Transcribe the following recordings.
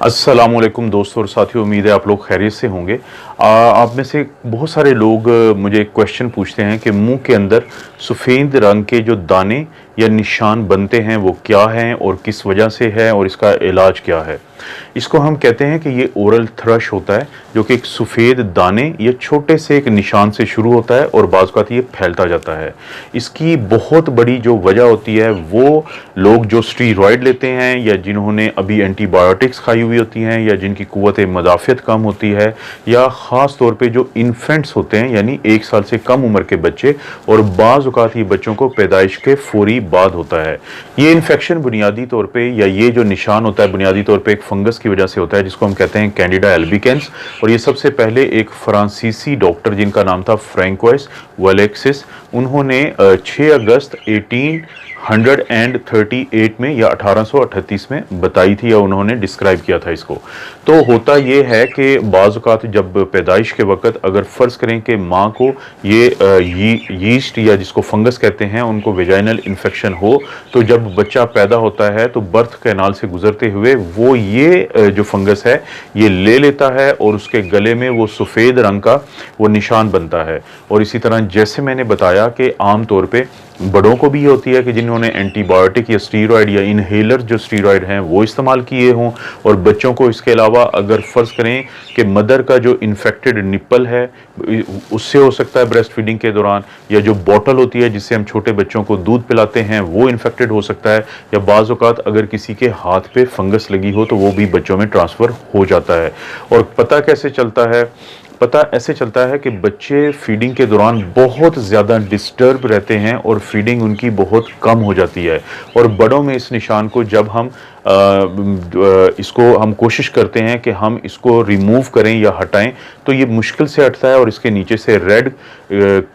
अस्सलामुअलैकुम दोस्तों और साथियों, उम्मीद है आप लोग खैरियत से होंगे। आप में से बहुत सारे लोग मुझे क्वेश्चन पूछते हैं कि मुंह के अंदर सफ़ेद रंग के जो दाने या निशान बनते हैं वो क्या हैं और किस वजह से है और इसका इलाज क्या है। इसको हम कहते हैं कि ये ओरल थ्रश होता है, जो कि एक सफ़ेद दाने या छोटे से एक निशान से शुरू होता है और बाज़ औक़ात ये फैलता जाता है। इसकी बहुत बड़ी जो वजह होती है वो लोग जो स्टीरॉयड लेते हैं या जिन्होंने अभी एंटीबायोटिक्स खाई हुई होती हैं या जिनकी क़ुव्वत मुदाफ़ियत कम होती है, या ख़ास तौर पे जो इन्फेंट्स होते हैं यानी 1 साल से कम उम्र के बच्चे, और बाज़ औक़ात ये बच्चों को पैदाइश के फ़ौरी बाद होता है। ये इन्फेक्शन बुनियादी तौर पे या ये जो निशान होता है बुनियादी तौर पे एक फंगस की वजह से होता है जिसको हम कहते हैं कैंडिडा एल्बिकेंस। और ये सबसे पहले एक फ्रांसीसी डॉक्टर जिनका नाम था फ्रैंकोइस वालेक्सिस, उन्होंने 6 अगस्त 1838 में या 1838 में बताई थी या उन्होंने डिस्क्राइब किया था इसको। तो होता ये है कि बाज़ औक़ात जब पैदाइश के वक़्त अगर फ़र्ज़ करें कि माँ को ये यीस्ट या जिसको फंगस कहते हैं उनको वेजाइनल इन्फेक्शन हो, तो जब बच्चा पैदा होता है तो बर्थ कैनाल से गुजरते हुए वो ये जो फंगस है ये ले लेता है और उसके गले में वो सफ़ेद रंग का वो निशान बनता है। और इसी तरह जैसे मैंने बताया कि आम तौर पे बड़ों को भी ये होती है कि जिन्होंने एंटीबायोटिक या स्टीरॉयड या इनहेलर जो स्टीरॉयड हैं वो इस्तेमाल किए हों, और बच्चों को इसके अलावा अगर फ़र्ज़ करें कि मदर का जो इन्फेक्टेड निप्पल है उससे हो सकता है ब्रेस्ट फीडिंग के दौरान, या जो बॉटल होती है जिससे हम छोटे बच्चों को दूध पिलाते हैं वो इन्फेक्टेड हो सकता है, या बाज़ औक़ात अगर किसी के हाथ पे फंगस लगी हो तो वो भी बच्चों में ट्रांसफ़र हो जाता है। और पता कैसे चलता है? पता ऐसे चलता है कि बच्चे फीडिंग के दौरान बहुत ज़्यादा डिस्टर्ब रहते हैं और फीडिंग उनकी बहुत कम हो जाती है, और बड़ों में इस निशान को जब हम इसको हम कोशिश करते हैं कि हम इसको रिमूव करें या हटाएं तो ये मुश्किल से हटता है, और इसके नीचे से रेड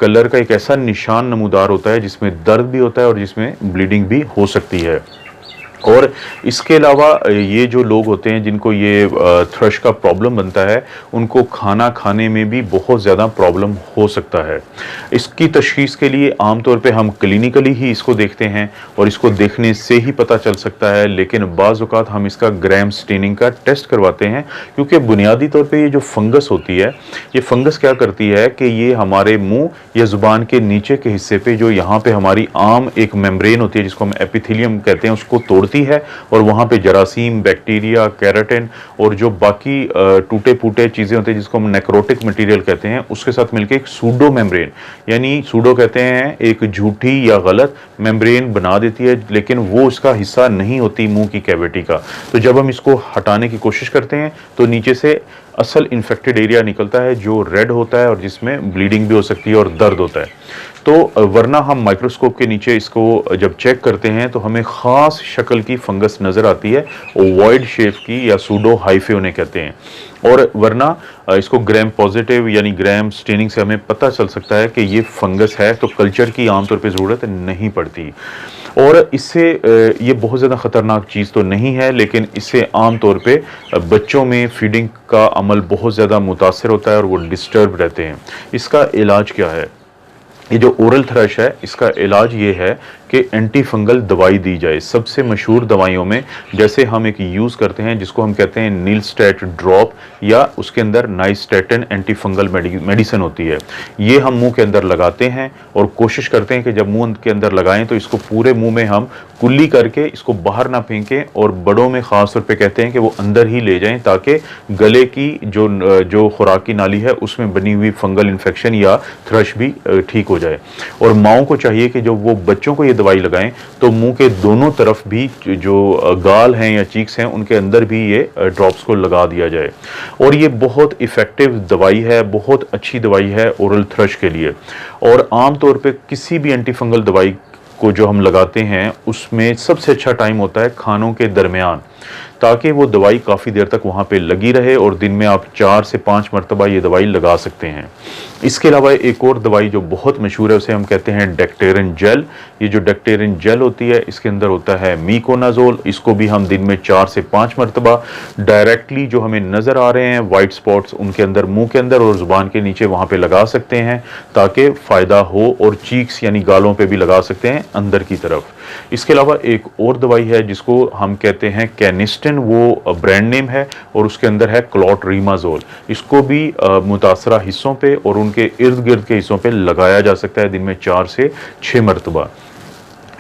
कलर का एक ऐसा निशान नमूदार होता है जिसमें दर्द भी होता है और जिसमें ब्लीडिंग भी हो सकती है। और इसके अलावा ये जो लोग होते हैं जिनको ये थ्रश का प्रॉब्लम बनता है, उनको खाना खाने में भी बहुत ज़्यादा प्रॉब्लम हो सकता है। इसकी तशख़ीस के लिए आम तौर पे हम क्लिनिकली ही इसको देखते हैं और इसको देखने से ही पता चल सकता है, लेकिन बाज़ औक़ात हम इसका ग्राम स्टेनिंग का टेस्ट करवाते हैं, क्योंकि बुनियादी तौर पे ये जो फंगस होती है, ये फंगस क्या करती है कि ये हमारे मुँह या ज़ुबान के नीचे के हिस्से पे जो यहाँ पे हमारी आम एक मेम्ब्रेन होती है जिसको हम एपिथेलियम कहते हैं उसको तोड़ती है, और वहाँ पे जरासीम, बैक्टीरिया, केराटिन और जो बाकी टूटे फूटे चीज़ें होती हैं जिसको हम नेक्रोटिक मटेरियल कहते हैं उसके साथ मिलकर एक सूडो मेम्ब्रेन, यानी सूडो कहते हैं एक झूठी या गलत मेम्ब्रेन बना देती है, लेकिन वो उसका हिस्सा नहीं होती मुंह की कैविटी का। तो जब हम इसको हटाने की कोशिश करते हैं तो नीचे से असल इन्फेक्टेड एरिया निकलता है जो रेड होता है और जिसमें ब्लीडिंग भी हो सकती है और दर्द होता है। तो वरना हम माइक्रोस्कोप के नीचे इसको जब चेक करते हैं तो हमें ख़ास शक्ल की फंगस नज़र आती है, ओवॉइड शेप की, या सूडो हाइफे उन्हें कहते हैं। और वरना इसको ग्राम पॉजिटिव यानी ग्राम स्टेनिंग से हमें पता चल सकता है कि ये फंगस है, तो कल्चर की आमतौर पे ज़रूरत नहीं पड़ती। और इससे ये बहुत ज़्यादा ख़तरनाक चीज़ तो नहीं है, लेकिन इससे आम तौर पे बच्चों में फीडिंग का अमल बहुत ज़्यादा मुतासर होता है और वो डिस्टर्ब रहते हैं। इसका इलाज क्या है? ये जो ओरल थ्रश है इसका इलाज ये है कि एंटी फंगल दवाई दी जाए। सबसे मशहूर दवाइयों में जैसे हम एक यूज़ करते हैं जिसको हम कहते हैं नीलस्टेट ड्रॉप, या उसके अंदर नाइस्टेटिन एंटी फंगल मेडिसिन होती है। ये हम मुंह के अंदर लगाते हैं और कोशिश करते हैं कि जब मुंह के अंदर लगाएं तो इसको पूरे मुंह में हम कुल्ली करके इसको बाहर ना फेंकें, और बड़ों में ख़ास तौर पे कहते हैं कि वो अंदर ही ले जाएं ताकि गले की जो खुराकी नाली है उसमें बनी हुई फंगल इन्फेक्शन या थ्रश भी ठीक हो जाए। और माओं को चाहिए कि जब वो बच्चों को ये दवाई लगाएं तो मुंह के दोनों तरफ भी जो गाल हैं या चीक्स हैं उनके अंदर भी ये ड्रॉप्स को लगा दिया जाए। और ये बहुत इफ़ेक्टिव दवाई है, बहुत अच्छी दवाई है ओरल थ्रश के लिए। और आम तौर पे किसी भी एंटी फंगल दवाई को जो हम लगाते हैं उसमें सबसे अच्छा टाइम होता है खानों के दरमियान, ताकि वो दवाई काफ़ी देर तक वहाँ पे लगी रहे, और दिन में आप 4 से 5 मरतबा ये दवाई लगा सकते हैं। इसके अलावा एक और दवाई जो बहुत मशहूर है उसे हम कहते हैं डेक्टेरिन जेल। ये जो डेक्टेरिन जेल होती है इसके अंदर होता है मीकोनाजोल, इसको भी हम दिन में 4 से 5 मरतबा डायरेक्टली जो हमें नज़र आ रहे हैं वाइट स्पॉट्स उनके अंदर, मुंह के अंदर और ज़ुबान के नीचे वहाँ पे लगा सकते हैं ताकि फ़ायदा हो, और चीक्स यानी गालों पे भी लगा सकते हैं अंदर की तरफ। इसके अलावा एक और दवाई है जिसको हम कहते हैं कैनिस्टेन मेडिसिन वो ब्रांड नेम है और उसके अंदर है क्लॉट्रीमाजोल। इसको भी मुतासरा हिस्सों पे और उनके इर्द गिर्द के हिस्सों पे लगाया जा सकता है दिन में 4 से 6 मरतबा।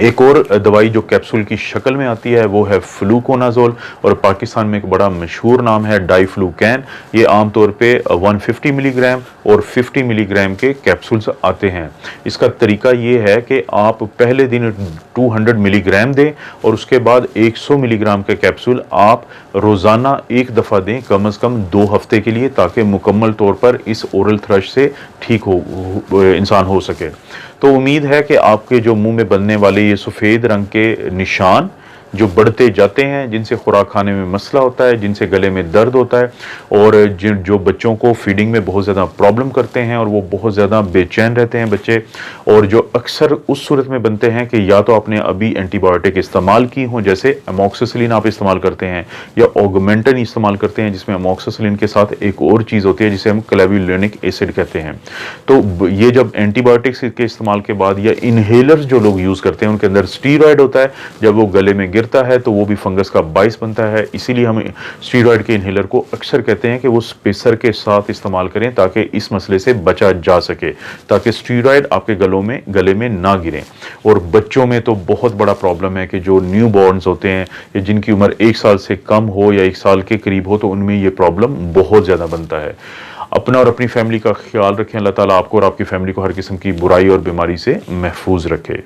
एक और दवाई जो कैप्सूल की शक्ल में आती है वो है फ्लूकोनाजोल, और पाकिस्तान में एक बड़ा मशहूर नाम है डाइफ्लूकैन। ये आमतौर पे 150 मिलीग्राम और 50 मिलीग्राम के कैप्सूल्स आते हैं। इसका तरीका ये है कि आप पहले दिन 200 मिलीग्राम दें और उसके बाद 100 मिलीग्राम के कैप्सूल आप रोज़ाना एक दफ़ा दें, कम अज़ कम 2 हफ्ते के लिए, ताकि मुकम्मल तौर पर इस ओरल थ्रश से ठीक इंसान हो सके। तो उम्मीद है कि आपके जो मुंह में बनने वाले ये सफ़ेद रंग के निशान जो बढ़ते जाते हैं, जिनसे खुराक खाने में मसला होता है, जिनसे गले में दर्द होता है, और जो बच्चों को फीडिंग में बहुत ज़्यादा प्रॉब्लम करते हैं और वो बहुत ज़्यादा बेचैन रहते हैं बच्चे, और जो अक्सर उस सूरत में बनते हैं कि या तो आपने अभी एंटीबायोटिक इस्तेमाल की हो, जैसे अमोक्सिसिलिन आप इस्तेमाल करते हैं या ऑगमेंटन इस्तेमाल करते हैं, जिसमें अमोक्सिसिलिन के साथ एक और चीज़ होती है जिसे हम क्लेवुलिनिक एसिड कहते हैं। तो ये जब एंटीबायोटिक्स के इस्तेमाल के बाद या इनहेलर्स जो लोग यूज़ करते हैं उनके अंदर स्टीरॉयड होता है, जब वो गले में गिरता है तो वो भी फंगस का बाइस बनता है। इसीलिए हम स्टीरॉयड के इनहेलर को अक्सर कहते हैं कि वो स्पेसर के साथ इस्तेमाल करें ताकि इस मसले से बचा जा सके, ताकि स्टीरॉयड आपके गले में ना गिरें। और बच्चों में तो बहुत बड़ा प्रॉब्लम है कि जो न्यू बॉर्न्स होते हैं या जिनकी उम्र 1 साल से कम हो या 1 साल के करीब हो, तो उनमें ये प्रॉब्लम बहुत ज़्यादा बनता है। अपना और अपनी फैमिली का ख्याल रखें। अल्लाह ताला आपको और आपकी फैमिली को हर किस्म की बुराई और बीमारी से महफूज रखे।